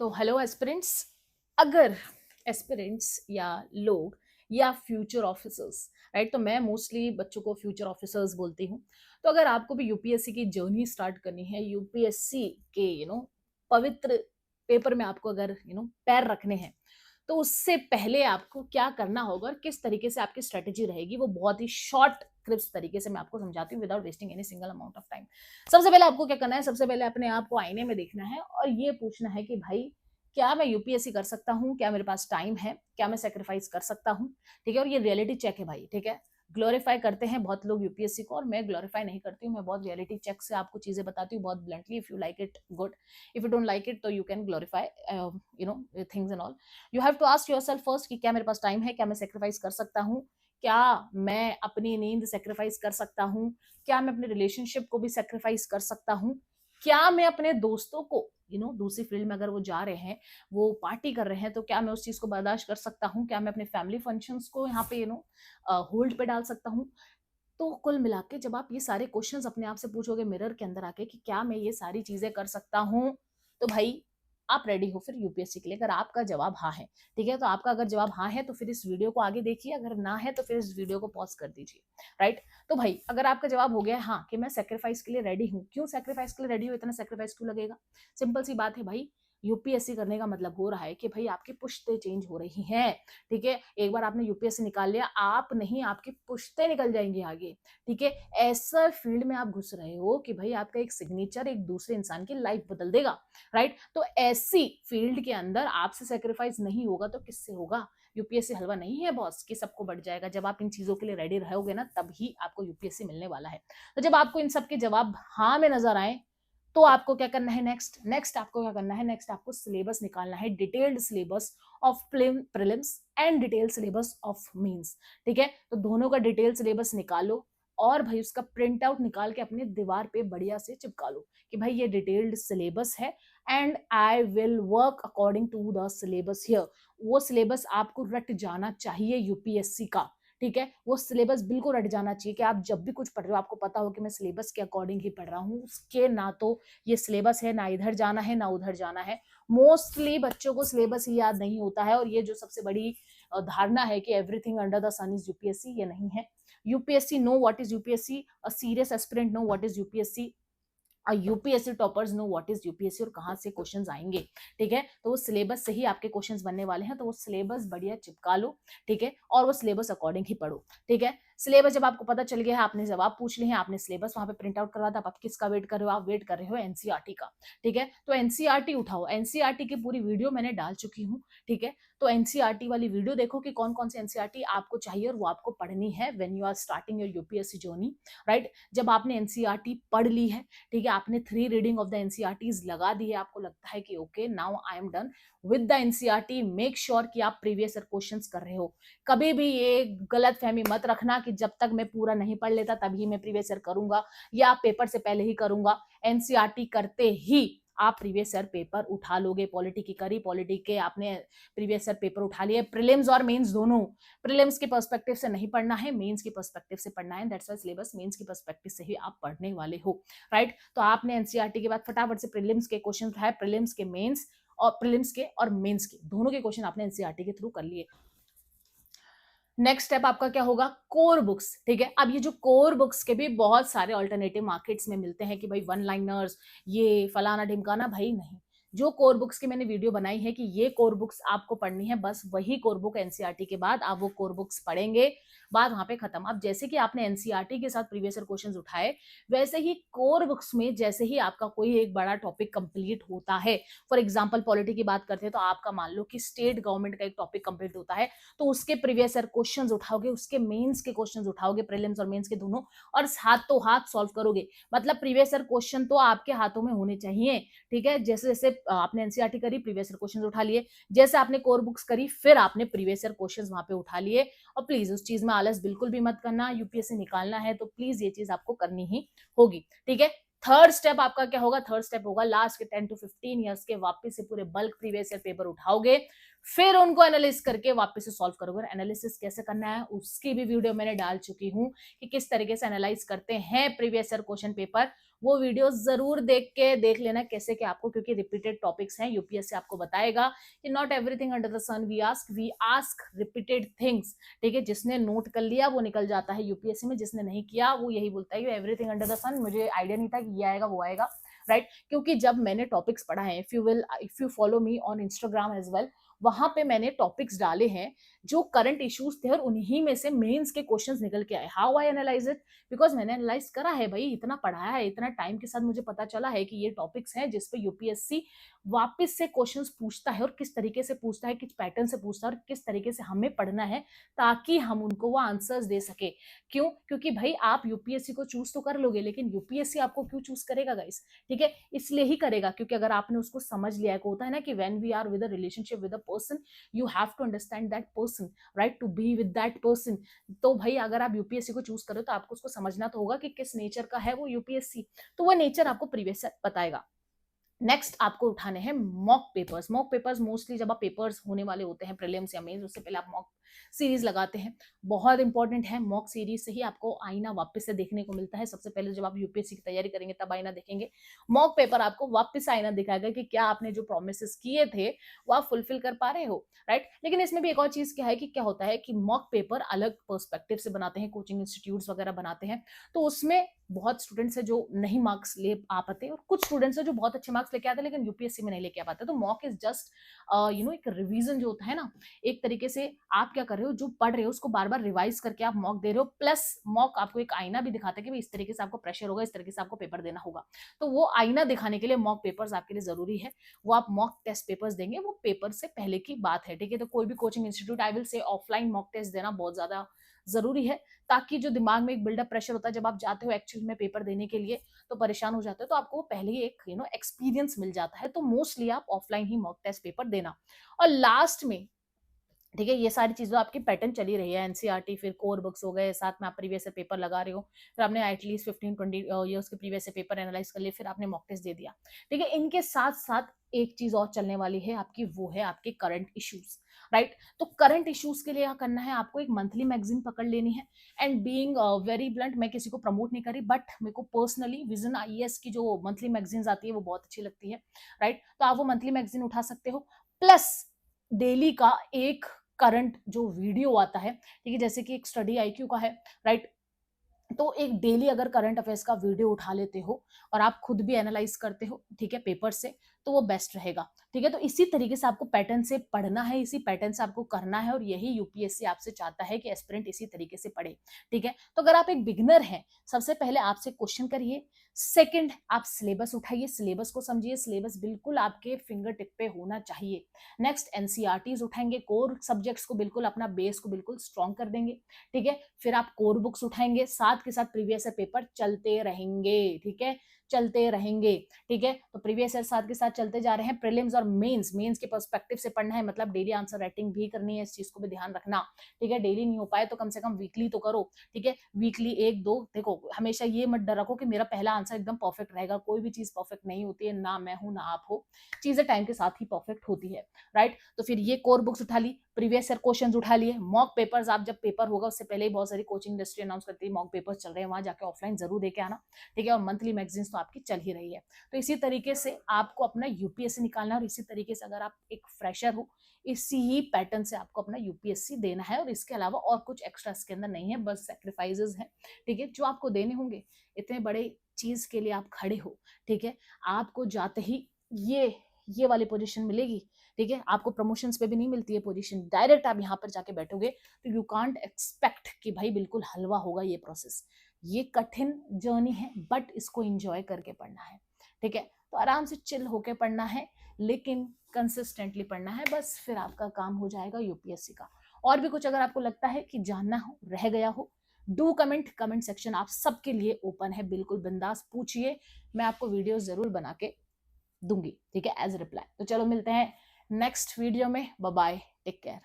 तो hello aspirants. अगर aspirants या लोग या फ्यूचर ऑफिसर्स, राइट, तो मैं मोस्टली बच्चों को फ्यूचर ऑफिसर्स बोलती हूँ। तो अगर आपको भी यूपीएससी की जर्नी स्टार्ट करनी है, यूपीएससी के पवित्र पेपर में आपको अगर पैर रखने हैं, तो उससे पहले आपको क्या करना होगा और किस तरीके से आपकी स्ट्रेटेजी रहेगी, वो बहुत ही शॉर्ट क्रिप्स तरीके से मैं आपको समझाती हूँ without wasting any single amount of time. सबसे पहले आपको क्या करना है, सबसे पहले अपने आप को आईने में देखना है और ये पूछना है कि भाई, क्या मैं यूपीएससी कर सकता हूँ, क्या मेरे पास टाइम है, क्या मैं सेक्रीफाइस कर सकता हूँ। ठीक है, और ये रियलिटी चेक है भाई। ठीक है, ग्लोरीफाई करते हैं बहुत लोग यूपीएससी को, और मैं ग्लोरीफाई नहीं करती हूँ। मैं बहुत रियलिटी चेक से आपको चीजें बताती हूँ, बहुत bluntly. If you like it, good. If you don't like it, तो you can glorify things and all. You have to ask yourself first कि क्या मेरे पास टाइम है, क्या मैं सेक्रीफाइस कर सकता हूँ, क्या मैं अपनी नींद सेक्रीफाइस कर सकता हूँ, क्या मैं अपने रिलेशनशिप को भी सेक्रीफाइस कर सकता हूँ, क्या मैं अपने दोस्तों को दूसरी फील्ड में अगर वो जा रहे हैं, वो पार्टी कर रहे हैं, तो क्या मैं उस चीज को बर्दाश्त कर सकता हूँ, क्या मैं अपने फैमिली फंक्शंस को यहाँ पे होल्ड पे डाल सकता हूँ। तो कुल मिला के जब आप ये सारे क्वेश्चंस अपने आप से पूछोगे मिरर के अंदर आके कि क्या मैं ये सारी चीजें कर सकता हूँ, तो भाई आप रेडी हो फिर यूपीएससी के लिए। अगर आपका जवाब हाँ है, ठीक है, तो आपका अगर जवाब हाँ है तो फिर इस वीडियो को आगे देखिए, अगर ना है तो फिर इस वीडियो को पॉज कर दीजिए। राइट। तो भाई अगर आपका जवाब हो गया है हाँ कि मैं सेक्रीफाइस के लिए रेडी हूँ, क्यों सेक्रीफाइस के लिए रेडी हूँ, इतना सेक्रीफाइस क्यों लगेगा? सिंपल सी बात है भाई, यूपीएससी करने का मतलब हो रहा है कि भाई आपकी पुश्तें चेंज हो रही हैं। ठीक है, एक बार आपने यूपीएससी निकाल लिया, आप नहीं, आपकी पुश्तें निकल जाएंगी आगे। ठीक है, ऐसा फील्ड में आप घुस रहे हो कि भाई आपका एक सिग्नेचर एक दूसरे इंसान की लाइफ बदल देगा। राइट, तो ऐसी फील्ड के अंदर आपसे सेक्रीफाइस नहीं होगा तो किससे होगा? यूपीएससी हलवा नहीं है बॉस कि सबको बढ़ जाएगा। जब आप इन चीजों के लिए रेडी रहोगे ना, तभी आपको यूपीएससी मिलने वाला है। तो जब आपको इन सब के जवाब हाँ में नजर आए, तो आपको क्या करना है? नेक्स्ट नेक्स्ट आपको क्या करना है? नेक्स्ट आपको सिलेबस निकालना है, detailed syllabus of prelims and detail syllabus of mains. ठीक है, तो दोनों का डिटेल सिलेबस निकालो और भाई उसका प्रिंट आउट निकाल के अपने दीवार पे बढ़िया से चिपका लो कि भाई ये डिटेल्ड सिलेबस है and I will work according to the syllabus here. वो सिलेबस आपको रट जाना चाहिए यूपीएससी का। ठीक है, वो सिलेबस बिल्कुल रट जाना चाहिए कि आप जब भी कुछ पढ़ रहे हो आपको पता हो कि मैं सिलेबस के अकॉर्डिंग ही पढ़ रहा हूँ। उसके ना तो ये सिलेबस है, ना इधर जाना है ना उधर जाना है। मोस्टली बच्चों को सिलेबस ही याद नहीं होता है, और ये जो सबसे बड़ी धारणा है कि everything under the sun is UPSC, ये नहीं है। UPSC know what is UPSC, a serious aspirant know what is UPSC, UPSC toppers know what is UPSC और कहाँ से क्वेश्चंस आएंगे। ठीक है, तो वो सिलेबस से ही आपके क्वेश्चंस बनने वाले हैं, तो वो सिलेबस बढ़िया चिपका लो। ठीक है, और वो सिलेबस अकॉर्डिंग ही पढ़ो। ठीक है, सिलेबस जब आपको पता चल गया है, आपने जवाब पूछ लिए हैं, आपने सिलेबस वहां पे प्रिंट आउट करवा था, आप किसका वेट कर रहे हो? आप वेट कर रहे हो एनसीईआरटी का। ठीक है, तो एनसीईआरटी उठाओ, एनसीईआरटी की पूरी वीडियो मैंने डाल चुकी हूँ। ठीक है, तो एनसीईआरटी वाली वीडियो देखो कि कौन कौन सी एनसीईआरटी आपको चाहिए और वो आपको पढ़नी है when you are starting your UPSC journey. Right, जब आपने एनसीईआरटी पढ़ ली है, ठीक है, आपने 3 रीडिंग ऑफ द एनसीईआरटीज लगा दी है, आपको लगता है कि okay now I am done with the NCERT, make sure कि आप प्रीवियस ईयर क्वेश्चंस कर रहे हो। कभी भी ये गलत फहमी मत रखना कि जब तक मैं पूरा नहीं पढ़ लेता तभी मैं प्रीवियस ईयर करूंगा या पेपर से पहले ही करूंगा। एनसीईआरटी करते ही आप प्रीवियस ईयर पेपर उठा लोगे। पॉलिटी की करी, पॉलिटी के आपने प्रीवियस ईयर पेपर उठा लिए, प्रीलिम्स और मेंस दोनों। प्रीलिम्स के पर्सपेक्टिव से नहीं पढ़ना है, मेंस के पर्सपेक्टिव से पढ़ना है। दैट्स व्हाई सिलेबस मेंस की पर्सपेक्टिव से ही आप पढ़ने वाले हो। राइट, तो आपने एनसीईआरटी के बाद फटाफट से प्रीलिम्स के क्वेश्चन उठाए, प्रीलिम्स के मेंस और प्रीलिम्स के और मेंस के दोनों के क्वेश्चन आपने एनसीईआरटी के थ्रू कर लिए। नेक्स्ट स्टेप आपका क्या होगा? Core books. ठीक है, अब ये जो कोर बुक्स के भी बहुत सारे ऑल्टरनेटिव मार्केट्स में मिलते हैं कि भाई वन लाइनर्स, ये फलाना ढिमकाना, भाई नहीं। जो कोर बुक्स की मैंने वीडियो बनाई है कि ये कोर बुक्स आपको पढ़नी है, बस वही कोर बुक एनसीईआरटी के बाद आप वो कोर बुक्स पढ़ेंगे, बात वहां पे खत्म। अब जैसे कि आपने एनसीईआरटी के साथ प्रीवियस ईयर क्वेश्चंस उठाए, वैसे ही कोर बुक्स में जैसे ही आपका कोई एक बड़ा टॉपिक कंप्लीट होता है, फॉर एग्जाम्पल पॉलिटी की बात करते हैं तो आपका मान लो कि स्टेट गवर्नमेंट का एक टॉपिक कंप्लीट होता है, तो उसके प्रीवियस ईयर क्वेश्चंस उठाओगे, उसके मेंस के क्वेश्चंस उठाओगे, प्रीलिम्स और मेंस के दोनों, और हाथों हाथ सॉल्व करोगे। मतलब प्रीवियस ईयर क्वेश्चन तो आपके हाथों में होने चाहिए। ठीक है, जैसे जैसे आपने एनसीईआरटी करी, प्रीवियस ईयर क्वेश्चंस उठा लिए, जैसे आपने कोर बुक्स करी, फिर आपने प्रीवियस ईयर क्वेश्चंस वहां पे उठा लिए। और प्लीज उस चीज में आलस बिल्कुल भी मत करना, यूपीएससी निकालना है तो प्लीज ये चीज आपको करनी ही होगी। ठीक है, थर्ड स्टेप आपका क्या होगा? थर्ड स्टेप होगा लास्ट के 10 to 15 ईयर्स के वापस से पूरे बल्क प्रीवियस ईयर पेपर उठाओगे, फिर उनको एनालिसिस करके वापस से सॉल्व करोगे। एनालिसिस कैसे करना है उसकी भी वीडियो मैंने डाल चुकी हूँ कि किस तरीके से एनालाइज करते हैं प्रीवियस ईयर क्वेश्चन पेपर, वो वीडियो जरूर देख लेना कैसे कि आपको, क्योंकि रिपीटेड टॉपिक्स हैं, यूपीएससी आपको बताएगा कि not everything under the sun we ask repeated things. ठीक है, जिसने नोट कर लिया वो निकल जाता है यूपीएससी में, जिसने नहीं किया वो यही बोलता है कि एवरीथिंग अंडर द सन, मुझे आइडिया नहीं था कि ये आएगा वो आएगा, राइट। क्योंकि जब मैंने टॉपिक्स पढ़ा है, if you follow me on Instagram as well, वहां पे मैंने टॉपिक्स डाले हैं जो करंट इश्यूज थे, और उन्हीं में से मेंस के क्वेश्चंस निकल के आए। How I analyse it? Because मैंने एनालाइज करा है भाई, इतना पढ़ाया है, इतना टाइम के साथ मुझे पता चला है कि ये टॉपिक्स हैं जिसपे यूपीएससी वापस से क्वेश्चंस पूछता है, और किस तरीके से पूछता है, किस पैटर्न से पूछता है, और किस तरीके से हमें पढ़ना है ताकि हम उनको वो आंसर्स दे सके। क्यों? क्योंकि भाई आप यूपीएससी को चूज तो कर लोगे, लेकिन यूपीएससी आपको क्यों चूज करेगा गाइस? ठीक है, इसलिए ही करेगा क्योंकि अगर आपने उसको समझ लिया है, होता है ना कि when we are with a relationship with a person, you have to understand that person, right, to be with that person. तो भाई अगर आप यूपीएससी को चूज करो तो आपको उसको समझना तो होगा कि किस नेचर का है वो यूपीएससी, तो वो नेचर आपको प्रीवियस बताएगा। नेक्स्ट आपको उठाने हैं mock papers. Mock papers mostly जब आप पेपर्स होने वाले होते हैं प्रीलिम्स या मेंस, उससे पहले आप मॉक सीरीज लगाते हैं, बहुत इंपॉर्टेंट है। मॉक सीरीज से ही आपको आईना वापस से देखने को मिलता है। सबसे पहले जब आप यूपीएससी की तैयारी करेंगे तब आईना देखेंगे, मॉक पेपर आपको वापस से आईना दिखाएगा कि क्या आपने जो प्रोमिस किए थे वो आप फुलफिल कर पा रहे हो, राइट। लेकिन इसमें भी एक और चीज क्या है कि क्या होता है कि मॉक पेपर अलग पर्सपेक्टिव से बनाते हैं, कोचिंग इंस्टीट्यूट्स वगैरह बनाते हैं, तो उसमें बहुत स्टूडेंट्स है जो नहीं मार्क्स ले आ पाते, और कुछ स्टूडेंट्स है जो बहुत अच्छे मार्क्स लेके आते हैं लेकिन यूपीएससी में नहीं लेके आ पाते। तो मॉक इज जस्ट एक रिवीजन जो होता है ना, एक तरीके से आप क्या कर रहे हो, जो पढ़ रहे हो उसको बार बार रिवाइज करके आप मॉक दे रहे हो, प्लस मॉक आपको एक आईना भी दिखाता है कि इस तरीके से आपको प्रेशर होगा, इस तरीके से आपको पेपर देना होगा। तो वो आईना दिखाने के लिए मॉक पेपर्स आपके लिए जरूरी है। वो आप मॉक टेस्ट पेपर्स देंगे, वो पेपर से पहले की बात है, ठीक है। तो कोई भी coaching institute, I will say offline mock test देना बहुत ज्यादा जरूरी है, ताकि जो दिमाग में एक बिल्डअप प्रेशर होता है जब आप जाते हो एक्चुअल में पेपर देने के लिए, तो परेशान हो जाते हो, तो आपको पहले ही एक एक्सपीरियंस मिल जाता है। तो मोस्टली आप ऑफलाइन ही मॉक टेस्ट पेपर देना। और लास्ट में, ठीक है, ये सारी चीजें आपकी पैटर्न चली रही है, एनसीईआरटी, फिर कोर बुक्स हो गए, साथ में आप प्रीवियस से पेपर लगा रहे हो, फिर आपने एटलीस्ट 15-20 ईयर्स के प्रीवियस से पेपर एनालाइज कर लिए, फिर आपने मॉक टेस्ट दे दिया, ठीक है। इनके साथ साथ एक चीज और चलने वाली है आपकी, वो है आपके करंट इश्यूज, राइट। तो करंट इश्यूज के लिए क्या करना है, आपको एक मंथली मैगजीन पकड़ लेनी है। एंड बीइंग वेरी ब्लंट, मैं किसी को प्रमोट नहीं कर रही, बट मेरे को पर्सनली विजन आईएएस की जो मंथली मैगजीन आती है वो बहुत अच्छी लगती है, राइट। तो आप वो मंथली मैगजीन उठा सकते हो, प्लस डेली का एक करंट जो वीडियो आता है, ठीक है, जैसे कि एक स्टडी आईक्यू का है, राइट। तो एक डेली अगर करंट अफेयर्स का वीडियो उठा लेते हो और आप खुद भी एनालाइज करते हो, ठीक है, पेपर से, तो वो बेस्ट रहेगा, ठीक है। तो इसी तरीके से आपको पैटर्न से पढ़ना है, इसी पैटर्न से आपको करना है, और यही यूपीएससी आपसे चाहता है कि एस्पिरेंट इसी तरीके से पढ़े, ठीक है। तो अगर आप एक बिगिनर हैं, सबसे पहले आपसे क्वेश्चन करिए, सेकंड आप सिलेबस उठाइए, सिलेबस को समझिए, सिलेबस बिल्कुल आपके फिंगर टिप पे होना चाहिए। नेक्स्ट एनसीईआरटीज उठाएंगे, कोर सब्जेक्ट्स को बिल्कुल, अपना बेस को बिल्कुल स्ट्रॉन्ग कर देंगे, ठीक है। फिर आप कोर बुक्स उठाएंगे, साथ के साथ प्रीवियस ईयर पेपर चलते रहेंगे, ठीक है, चलते रहेंगे, ठीक है। तो प्रीवियस ईयर साथ के साथ चलते जा रहे हैं। प्रीलिम्स और मेंस, मेंस के पर्सपेक्टिव से पढ़ना है, मतलब डेली आंसर राइटिंग भी करनी है, इस चीज को भी ध्यान रखना, ठीक है। डेली नहीं हो पाए तो कम से कम वीकली तो करो, ठीक है। वीकली एक दो, देखो हमेशा ये मत डर रखो कि मेरा पहला आंसर एकदम परफेक्ट रहेगा, कोई भी चीज परफेक्ट नहीं होती है, ना मैं हूं ना आप हो, चीजें टाइम के साथ ही परफेक्ट होती है, राइट। तो फिर ये कोर बुक्स उठा ली, प्रीवियस ईयर क्वेश्चंस उठा लिए, मॉक पेपर्स, आप जब पेपर होगा उससे पहले ही बहुत सारी कोचिंग इंडस्ट्री अनाउंस करती है मॉक पेपर्स चल रहे हैं, वहां जाके ऑफलाइन जरूर देके आना, ठीक है। और मंथली मैगजीन्स तो आपकी चल ही रही है। तो इसी तरीके से आपको अपना यूपीएससी निकालना है, और इसी तरीके से अगर आप एक फ्रेशर हो, इसी ही पैटर्न से आपको अपना यूपीएससी देना है, और इसके अलावा और कुछ एक्स्ट्रा इसके अंदर नहीं है, बस सेक्रीफाइसेस हैं, ठीक है, जो आपको देने होंगे। इतने बड़े चीज के लिए आप खड़े हो, ठीक है, आपको जाते ही ये वाली पोजीशन मिलेगी, ठीक है। आपको प्रमोशंस पे भी नहीं मिलती है पोजीशन, डायरेक्ट आप यहाँ पर जाके बैठोगे, तो यू कांट एक्सपेक्ट कि भाई बिल्कुल हलवा होगा ये प्रोसेस। ये कठिन जर्नी है, बट इसको एंजॉय करके पढ़ना है, ठीक है। तो आराम से चिल होके पढ़ना है, लेकिन कंसिस्टेंटली पढ़ना है, बस फिर आपका काम हो जाएगा यूपीएससी का। और भी कुछ अगर आपको लगता है कि जानना हो, रह गया हो, डू कमेंट, कमेंट सेक्शन आप सबके लिए ओपन है, बिल्कुल बिंदास पूछिए, मैं आपको वीडियो जरूर बना के दूंगी, ठीक है, एज रिप्लाई। तो चलो मिलते हैं नेक्स्ट वीडियो में, बाय बाय, टेक केयर।